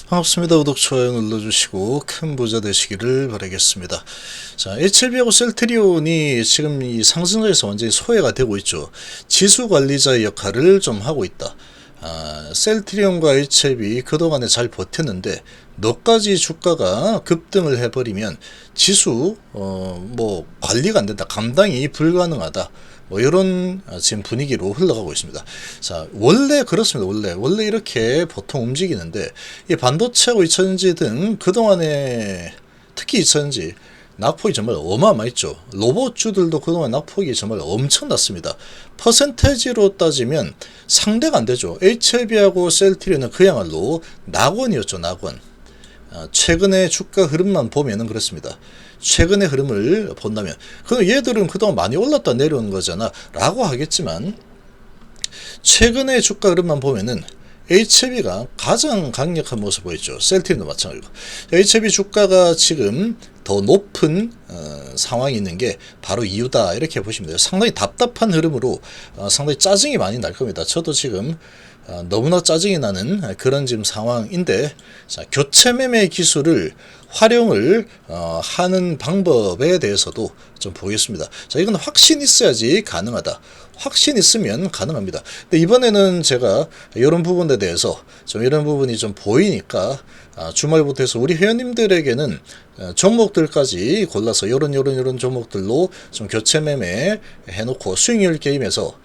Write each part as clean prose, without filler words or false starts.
반갑습니다. 구독, 좋아요 눌러주시고 큰 부자 되시기를 바라겠습니다. 자, HLB하고 셀트리온이 지금 이 상승세에서 완전히 소외가 되고 있죠. 지수 관리자의 역할을 좀 하고 있다. 셀트리온과 HLB 그동안에 잘 버텼는데 너까지 주가가 급등을 해버리면 지수 뭐 관리가 안 된다, 감당이 불가능하다, 뭐 이런 지금 분위기로 흘러가고 있습니다. 자, 원래 그렇습니다. 원래 이렇게 보통 움직이는데 이 반도체하고 2차전지 등 그동안에 특히 2차전지 낙폭이 정말 어마어마했죠. 로봇주들도 그동안 낙폭이 정말 엄청났습니다. 퍼센테이지로 따지면 상대가 안 되죠. HLB하고 셀트리온은 그야말로 낙원이었죠. 낙원. 최근의 주가 흐름만 보면은 그렇습니다. 최근의 흐름을 본다면 그럼 얘들은 그동안 많이 올랐다 내려온 거잖아 라고 하겠지만, 최근의 주가 흐름만 보면은 HLB가 가장 강력한 모습을 보였죠. 셀트리온도 마찬가지고. HLB 주가가 지금 더 높은 상황이 있는 게 바로 이유다, 이렇게 보시면 돼요. 상당히 답답한 흐름으로 상당히 짜증이 많이 날 겁니다. 저도 지금 너무나 짜증이 나는 그런 지금 상황인데, 자, 교체 매매 기술을 활용을 하는 방법에 대해서도 좀 보겠습니다. 자, 이건 확신 있어야지 가능하다. 확신 있으면 가능합니다. 근데 이번에는 제가 이런 부분에 대해서 좀 이런 부분이 좀 보이니까 주말부터 해서 우리 회원님들에게는 종목들까지 골라서 이런 종목들로 좀 교체 매매 해놓고 수익률 게임에서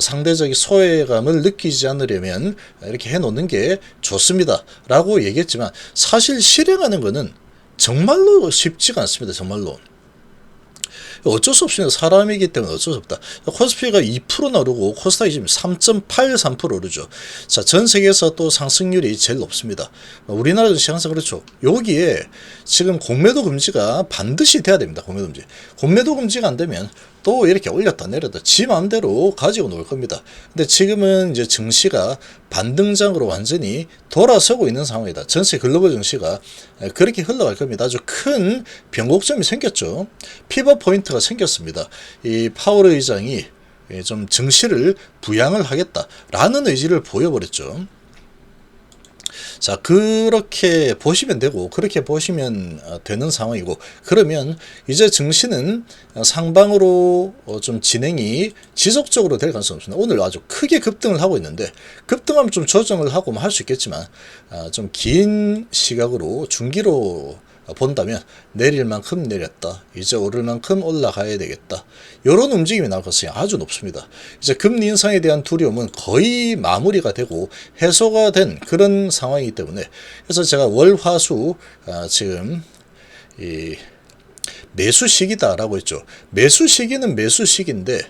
상대적인 소외감을 느끼지 않으려면 이렇게 해놓는 게 좋습니다 라고 얘기했지만, 사실 실행하는 거는 정말로 쉽지가 않습니다. 정말로 어쩔 수 없습니다. 사람이기 때문에 어쩔 수 없다. 코스피가 2% 오르고 코스닥이 지금 3.83% 오르죠. 자, 전 세계에서 또 상승률이 제일 높습니다. 우리나라 증시 항상 그렇죠. 여기에 지금 공매도 금지가 반드시 돼야 됩니다. 공매도 금지가 안 되면 또 이렇게 올렸다 내렸다 지 마음대로 가지고 놀 겁니다. 근데 지금은 이제 증시가 반등장으로 완전히 돌아서고 있는 상황이다. 전체 글로벌 증시가 그렇게 흘러갈 겁니다. 아주 큰 변곡점이 생겼죠. 피벗 포인트가 생겼습니다. 이 파월 의장이 좀 증시를 부양을 하겠다라는 의지를 보여버렸죠. 자, 그렇게 보시면 되고, 그렇게 보시면 되는 상황이고, 그러면 이제 증시는 상방으로 좀 진행이 지속적으로 될 가능성이 없습니다. 오늘 아주 크게 급등을 하고 있는데, 급등하면 좀 조정을 하고 할 수 있겠지만, 좀 긴 시각으로 중기로 본다면 내릴 만큼 내렸다, 이제 오를 만큼 올라가야 되겠다, 이런 움직임이 나올 가능성이 아주 높습니다. 이제 금리 인상에 대한 두려움은 거의 마무리가 되고 해소가 된 그런 상황이기 때문에, 그래서 제가 월화수 지금 이 매수 시기다라고 했죠. 매수 시기는 매수 시기인데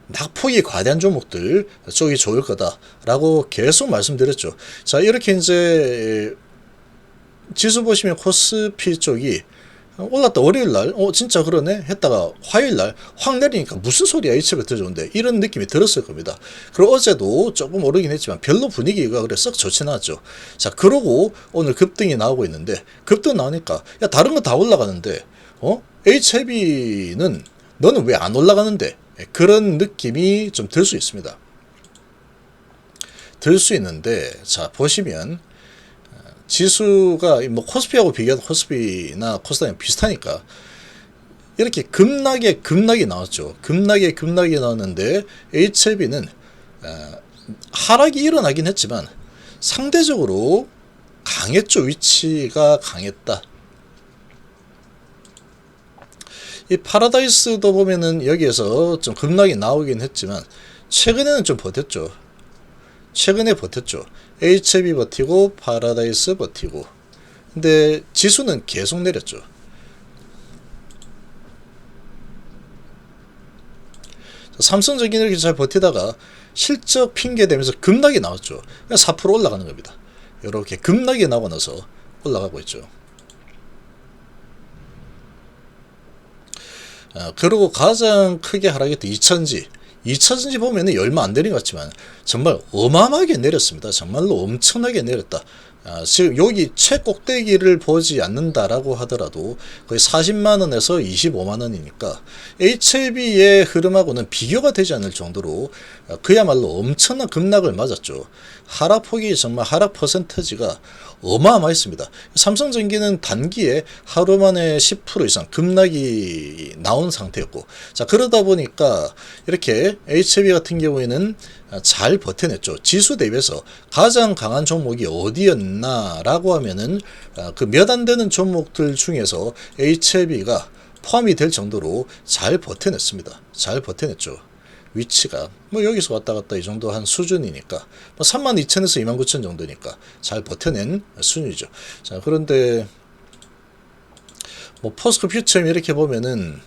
낙폭이 과대한 종목들 쪽이 좋을 거다라고 계속 말씀드렸죠. 자, 이렇게 이제 지수 보시면 코스피 쪽이 올랐다 월요일날 진짜 그러네 했다가 화요일날 확 내리니까 무슨 소리야, HLB 더 좋은데, 이런 느낌이 들었을 겁니다. 그리고 어제도 조금 오르긴 했지만 별로 분위기가 그래 썩 좋지는 않았죠. 자, 그러고 오늘 급등이 나오고 있는데, 급등 나오니까 야, 다른 거 다 올라가는데 HLB는 너는 왜 안 올라가는데, 그런 느낌이 좀 들 수 있습니다. 들 수 있는데, 자, 보시면 지수가 뭐 코스피하고 비교해도 코스피나 코스닥이 비슷하니까 이렇게 급락이 나왔죠. 급락이 나왔는데 HLB는 하락이 일어나긴 했지만 상대적으로 강했죠. 위치가 강했다. 이 파라다이스도 보면은 여기에서 좀 급락이 나오긴 했지만 최근에는 좀 버텼죠. HLB 버티고 파라다이스 버티고. 근데 지수는 계속 내렸죠. 삼성전기 이렇게 잘 버티다가 실적 핑계 대면서 급락이 나왔죠. 4% 올라가는 겁니다. 이렇게 급락이 나고 나서 올라가고 있죠. 그리고 가장 크게 하락했던 2차전지 보면은 얼마 안 되는 것 같지만 정말 어마어마하게 내렸습니다. 정말로 엄청나게 내렸다. 지금 여기 최꼭대기를 보지 않는다라고 하더라도 거의 40만원에서 25만원이니까 HLB의 흐름하고는 비교가 되지 않을 정도로 그야말로 엄청난 급락을 맞았죠. 하락폭이 정말 하락 퍼센트지가 어마어마했습니다. 삼성전기는 단기에 하루 만에 10% 이상 급락이 나온 상태였고, 자, 그러다 보니까 이렇게 HLB 같은 경우에는 잘 버텨냈죠. 지수 대비해서 가장 강한 종목이 어디였나라고 하면은 그 몇 안 되는 종목들 중에서 HLB가 포함이 될 정도로 잘 버텨냈습니다. 잘 버텨냈죠. 위치가 뭐 여기서 왔다 갔다 이 정도 한 수준이니까 뭐 32,000에서 29,000 정도니까 잘 버텨낸 수준이죠. 자, 그런데 뭐 포스코 퓨처엠 이렇게 보면은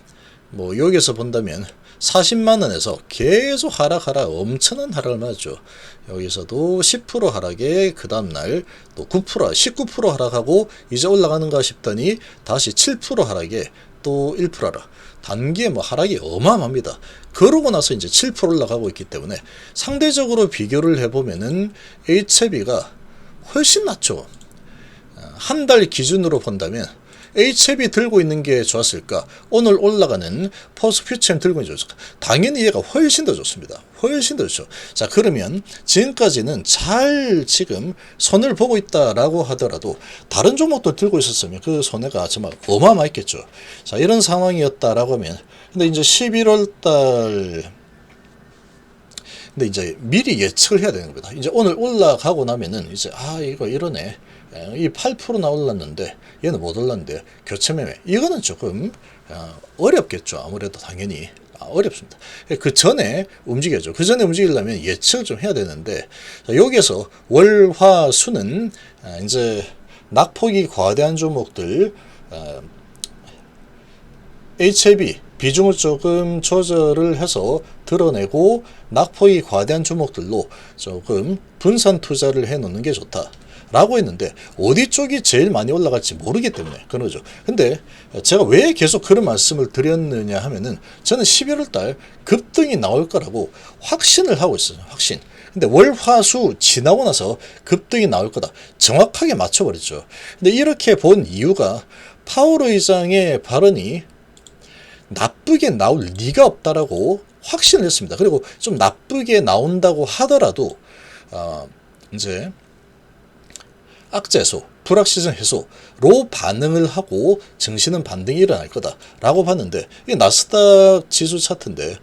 뭐 여기서 본다면 40만원에서 계속 하락 엄청난 하락을 맞죠. 여기서도 10% 하락에 그 다음날 또 9% 19% 하락하고 이제 올라가는가 싶더니 다시 7% 하락에 또 1% 하락. 단기에 뭐 하락이 어마어마합니다. 그러고 나서 이제 7% 올라가고 있기 때문에 상대적으로 비교를 해보면은 HLB가 훨씬 낫죠. 한 달 기준으로 본다면 HLB 들고 있는 게 좋았을까? 오늘 올라가는 포스코 퓨처엠 들고 있는 게 좋을까? 당연히 얘가 훨씬 더 좋습니다. 훨씬 더 좋죠. 자, 그러면 지금까지는 잘 지금 손을 보고 있다라고 하더라도 다른 종목도 들고 있었으면 그 손해가 정말 어마어마했겠죠. 자, 이런 상황이었다라고 하면 근데 이제 11월 달 근데 이제 미리 예측을 해야 되는 겁니다. 이제 오늘 올라가고 나면은 이제 이거 이러네. 이 8%나 올랐는데 얘는 못 올랐는데 교체 매매 이거는 조금 어렵겠죠. 아무래도 당연히 어렵습니다. 그 전에 움직여죠. 그 전에 움직이려면 예측을 좀 해야 되는데 여기에서 월화수는 이제 낙폭이 과대한 종목들 HLB 비중을 조금 조절을 해서 드러내고 낙폭이 과대한 종목들로 조금 분산 투자를 해 놓는 게 좋다. 라고 했는데 어디 쪽이 제일 많이 올라갈지 모르기 때문에 그런 거죠. 근데 제가 왜 계속 그런 말씀을 드렸느냐 하면은 저는 11월 달 급등이 나올 거라고 확신을 하고 있어요. 확신. 근데 월화수 지나고 나서 급등이 나올 거다. 정확하게 맞춰버렸죠. 근데 이렇게 본 이유가 파월 의장의 발언이 나쁘게 나올 리가 없다라고 확신을 했습니다. 그리고 좀 나쁘게 나온다고 하더라도 이제 악재 해소, 불확실성 해소로 반응을 하고 증시는 반등이 일어날 거다라고 봤는데 이게 나스닥 지수 차트인데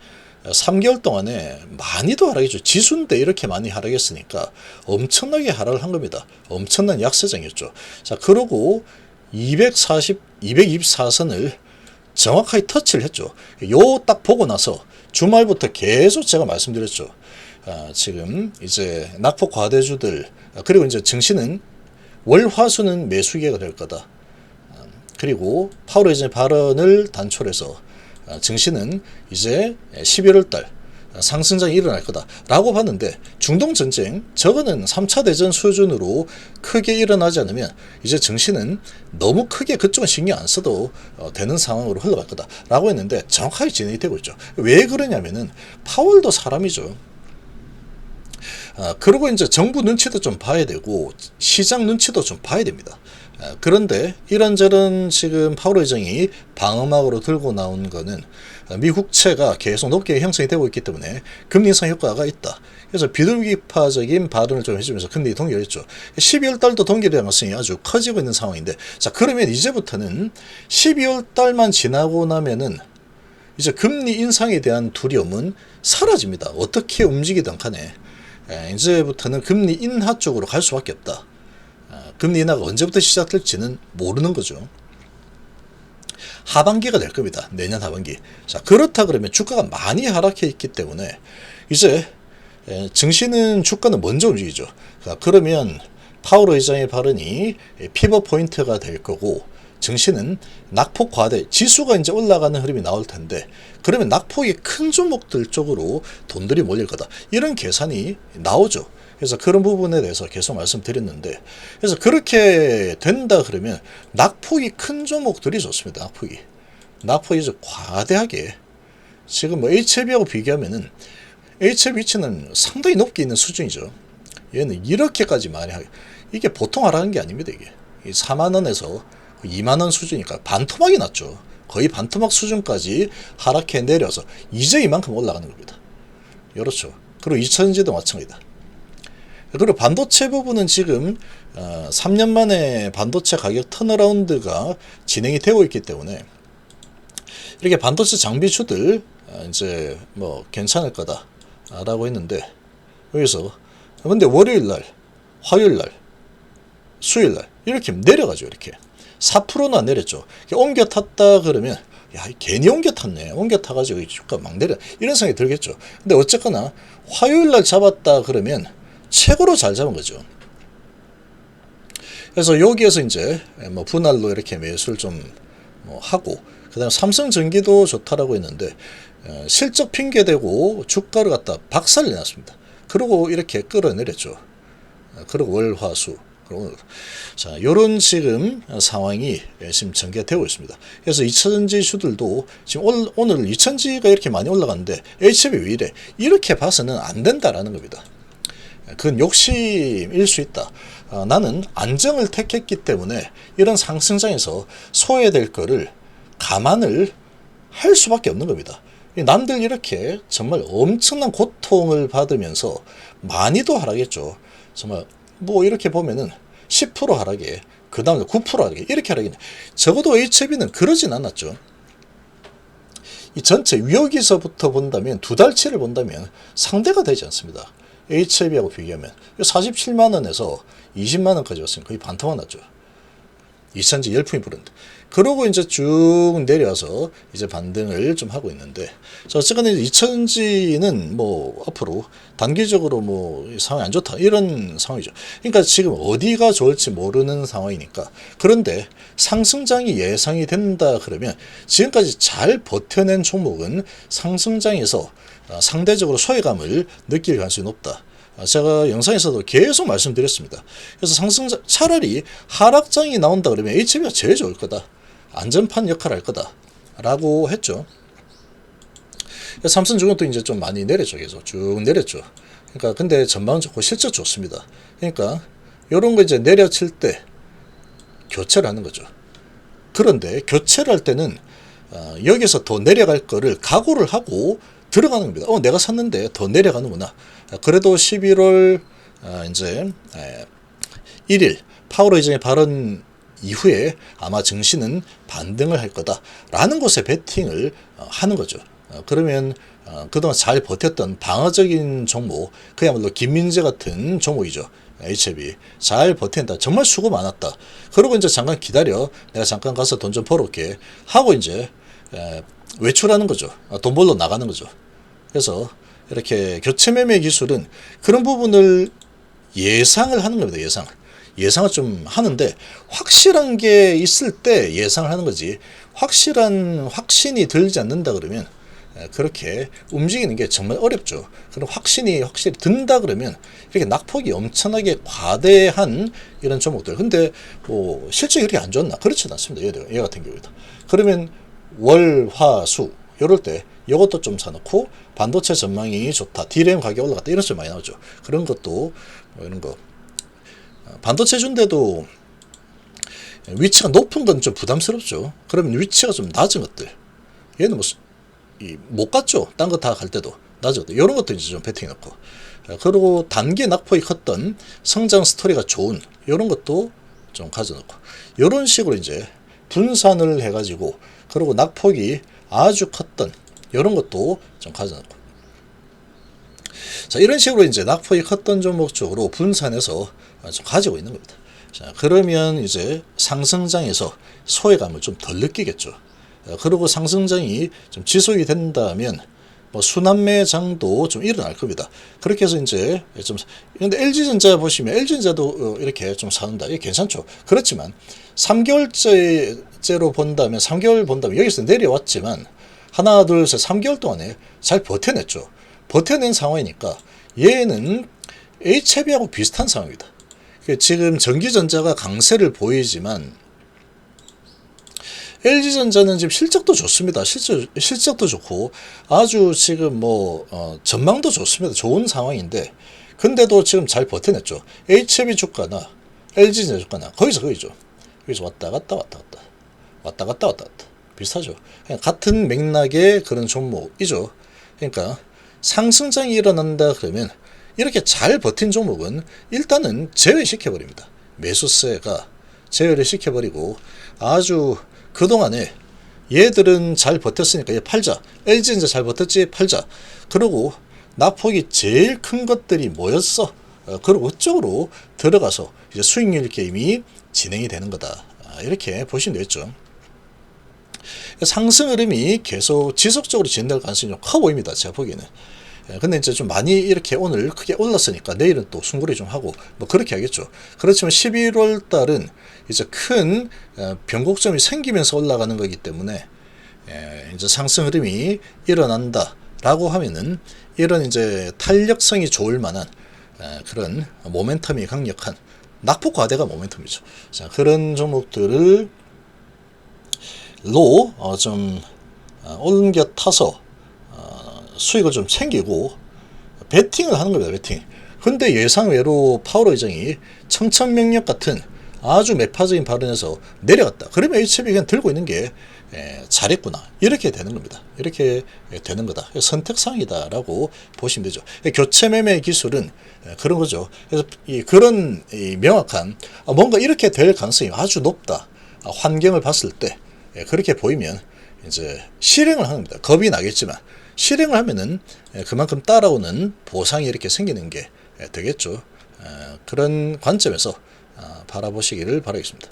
3개월 동안에 많이도 하락했죠. 지수인데 이렇게 많이 하락했으니까 엄청나게 하락을 한 겁니다. 엄청난 약세장이었죠. 자, 그러고 224선을 정확하게 터치를 했죠. 요 딱 보고 나서 주말부터 계속 제가 말씀드렸죠. 지금 이제 낙폭 과대주들 그리고 이제 증시는 월화수는 매수기가 될 거다. 그리고 파월 의장의 발언을 단초해서 증시는 이제 11월 달 상승장이 일어날 거다라고 봤는데 중동전쟁 저거는 3차 대전 수준으로 크게 일어나지 않으면 이제 증시는 너무 크게 그쪽은 신경 안 써도 되는 상황으로 흘러갈 거다라고 했는데 정확하게 진행이 되고 있죠. 왜 그러냐면은 파월도 사람이죠. 그리고 이제 정부 눈치도 좀 봐야 되고 시장 눈치도 좀 봐야 됩니다. 그런데 이런저런 지금 파월 의장이 방어막으로 들고 나온 거는 미국채가 계속 높게 형성이 되고 있기 때문에 금리 인상 효과가 있다. 그래서 비둘기파적인 발언을 좀 해주면서 금리 동결했죠. 12월 달도 동결의 가능성이 아주 커지고 있는 상황인데 자, 그러면 이제부터는 12월 달만 지나고 나면은 이제 금리 인상에 대한 두려움은 사라집니다. 어떻게 움직이든 간에 이제부터는 금리 인하 쪽으로 갈 수밖에 없다. 금리 인하가 언제부터 시작될지는 모르는 거죠. 하반기가 될 겁니다. 내년 하반기. 자, 그렇다 그러면 주가가 많이 하락해 있기 때문에 이제 증시는 주가는 먼저 움직이죠. 그러면 파월 의장의 발언이 피벗 포인트가 될 거고 증시는 낙폭 과대 지수가 이제 올라가는 흐름이 나올 텐데 그러면 낙폭이 큰 종목들 쪽으로 돈들이 몰릴 거다. 이런 계산이 나오죠. 그래서 그런 부분에 대해서 계속 말씀드렸는데 그래서 그렇게 된다 그러면 낙폭이 큰 종목들이 좋습니다. 낙폭이 이제 과대하게 지금 뭐 HLB하고 비교하면은 HLB 위치는 상당히 높게 있는 수준이죠. 얘는 이렇게까지 많이 하게 이게 보통 하락한 게 아닙니다. 이게 4만원에서 2만원 수준이니까 반토막이 났죠. 거의 반토막 수준까지 하락해 내려서 이제 이만큼 올라가는 겁니다. 그렇죠. 그리고 2000년지도 마찬가지다. 그리고 반도체 부분은 지금 3년 만에 반도체 가격 턴어라운드가 진행이 되고 있기 때문에 이렇게 반도체 장비주들 이제 뭐 괜찮을 거다라고 했는데, 여기서 근데 월요일날, 화요일날, 수요일날 이렇게 내려가죠. 이렇게 4%나 내렸죠. 옮겨 탔다 그러면 야, 괜히 옮겨 탔네. 옮겨 타가지고 주가 막 내려. 이런 생각이 들겠죠. 근데 어쨌거나 화요일날 잡았다 그러면 최고로 잘 잡은 거죠. 그래서 여기에서 이제 뭐 분할로 이렇게 매수를 좀 뭐 하고, 그다음 삼성전기도 좋다라고 했는데 실적 핑계대고 주가를 갖다 박살내 놨습니다. 그리고 이렇게 끌어내렸죠. 그리고 월화수. 자, 요런 지금 상황이 지금 전개되고 있습니다. 그래서 2000지수들도 지금 오늘 2000지가 이렇게 많이 올라갔는데 HB이 왜 이래? 이렇게 봐서는 안 된다라는 겁니다. 그건 욕심일 수 있다. 나는 안정을 택했기 때문에 이런 상승장에서 소외될 거를 감안을 할 수밖에 없는 겁니다. 남들 이렇게 정말 엄청난 고통을 받으면서 많이도 하락했죠. 정말 뭐 이렇게 보면은 10% 하락에, 그 다음에 9% 하락에, 이렇게 하락이네. 적어도 HB는 그러진 않았죠. 이 전체 여기서부터 본다면, 두 달치를 본다면 상대가 되지 않습니다. HB하고 비교하면 47만원에서 20만원까지 왔으면 거의 반토막 났죠. 2000지 열풍이 불었는데. 그러고 이제 쭉 내려와서 이제 반등을 좀 하고 있는데, 자, 어쨌거나 2000지는 뭐 앞으로 단기적으로 뭐 상황이 안 좋다 이런 상황이죠. 그러니까 지금 어디가 좋을지 모르는 상황이니까. 그런데 상승장이 예상이 된다 그러면 지금까지 잘 버텨낸 종목은 상승장에서 상대적으로 소외감을 느낄 가능성이 높다. 제가 영상에서도 계속 말씀드렸습니다. 그래서 상승장, 차라리 하락장이 나온다 그러면 HB가 제일 좋을 거다. 안전판 역할을 할 거다. 라고 했죠. 삼성중공도 이제 좀 많이 내렸죠. 계속 쭉 내렸죠. 그러니까 근데 전망은 좋고 실적 좋습니다. 그러니까 이런 거 이제 내려칠 때 교체를 하는 거죠. 그런데 교체를 할 때는 여기서 더 내려갈 거를 각오를 하고 들어가는 겁니다. 내가 샀는데 더 내려가는구나. 그래도 11월 이제 1일 파월 의장의 발언 이후에 아마 증시는 반등을 할 거다라는 곳에 베팅을 하는 거죠. 그러면 그동안 잘 버텼던 방어적인 종목, 그야말로 김민재 같은 종목이죠. HB 잘 버틴다. 정말 수고 많았다. 그러고 이제 잠깐 기다려. 내가 잠깐 가서 돈 좀 벌어올게 하고 이제 외출하는 거죠. 돈 벌러 나가는 거죠. 그래서 이렇게 교체 매매 기술은 그런 부분을 예상을 하는 겁니다. 예상을 좀 하는데 확실한 게 있을 때 예상을 하는 거지, 확신이 들지 않는다 그러면 그렇게 움직이는 게 정말 어렵죠. 그럼 확실히 든다 그러면 이렇게 낙폭이 엄청나게 과대한 이런 종목들. 근데 뭐 실적이 그렇게 안 좋나? 그렇지는 않습니다. 얘 같은 경우에도. 그러면 월, 화, 수 이럴 때 이것도 좀 사놓고 반도체 전망이 좋다, DRAM 가격 올라갔다 이런 점 많이 나오죠. 그런 것도 뭐 이런 거 반도체 준데도 위치가 높은 건 좀 부담스럽죠. 그러면 위치가 좀 낮은 것들, 얘는 못 갔죠. 딴 거 다 갈 때도 낮은 것들, 이런 것도 이제 좀 베팅해 놓고, 그리고 단기 낙폭이 컸던 성장 스토리가 좋은 이런 것도 좀 가져놓고, 이런 식으로 이제 분산을 해가지고, 그리고 낙폭이 아주 컸던 이런 것도 좀 가져놓고, 자, 이런 식으로 이제 낙폭이 컸던 종목 쪽으로 분산해서 좀 가지고 있는 겁니다. 자, 그러면 이제 상승장에서 소외감을 좀 덜 느끼겠죠. 그리고 상승장이 좀 지속이 된다면 뭐 순환매장도 좀 일어날 겁니다. 그렇게 해서 이제 좀, 근데 LG전자 보시면 LG전자도 이렇게 좀 사는다. 이게 괜찮죠. 그렇지만 3개월째로 본다면, 3개월 본다면 여기서 내려왔지만 하나, 둘, 셋, 3개월 동안에 잘 버텨냈죠. 버텨낸 상황이니까 얘는 HB하고 비슷한 상황입니다. 지금 전기전자가 강세를 보이지만 LG전자는 지금 실적도 좋습니다. 실적도 좋고 아주 지금 뭐 전망도 좋습니다. 좋은 상황인데 근데도 지금 잘 버텨냈죠. HB 주가나 LG전자주가나 거기서 거기죠. 여기서 왔다 갔다 왔다 갔다 왔다 갔다 왔다 갔다 비슷하죠. 그냥 같은 맥락의 그런 종목이죠. 그러니까 상승장이 일어난다 그러면 이렇게 잘 버틴 종목은 일단은 제외시켜버립니다. 매수세가 제외를 시켜버리고 아주 그동안에 얘들은 잘 버텼으니까 얘 팔자. LG전자 잘 버텼지 팔자. 그리고 낙폭이 제일 큰 것들이 뭐였어? 그리고 그쪽으로 들어가서 이제 수익률 게임이 진행이 되는 거다. 이렇게 보시면 되겠죠. 상승 흐름이 계속 지속적으로 진행될 가능성이 좀 커 보입니다. 제가 보기에는. 근데 이제 좀 많이 이렇게 오늘 크게 올랐으니까 내일은 또 숨고리 좀 하고 뭐 그렇게 하겠죠. 그렇지만 11월 달은 이제 큰 변곡점이 생기면서 올라가는 거기 때문에 이제 상승 흐름이 일어난다라고 하면은 이런 이제 탄력성이 좋을 만한 그런 모멘텀이 강력한 낙폭 과대가 모멘텀이죠. 자, 그런 종목들을 좀 옮겨 타서 수익을 좀 챙기고 베팅을 하는 겁니다. 베팅. 근데 예상외로 파월 의장이 청천명력 같은 아주 매파적인 발언에서 내려갔다. 그러면 HB가 그냥 들고 있는 게 잘했구나. 이렇게 되는 겁니다. 이렇게 되는 거다. 선택사항이다라고 보시면 되죠. 교체 매매 기술은 그런 거죠. 그래서 그런 명확한 뭔가 이렇게 될 가능성이 아주 높다. 환경을 봤을 때 그렇게 보이면 이제 실행을 하는 겁니다. 겁이 나겠지만 실행을 하면은 그만큼 따라오는 보상이 이렇게 생기는 게 되겠죠. 그런 관점에서 바라보시기를 바라겠습니다.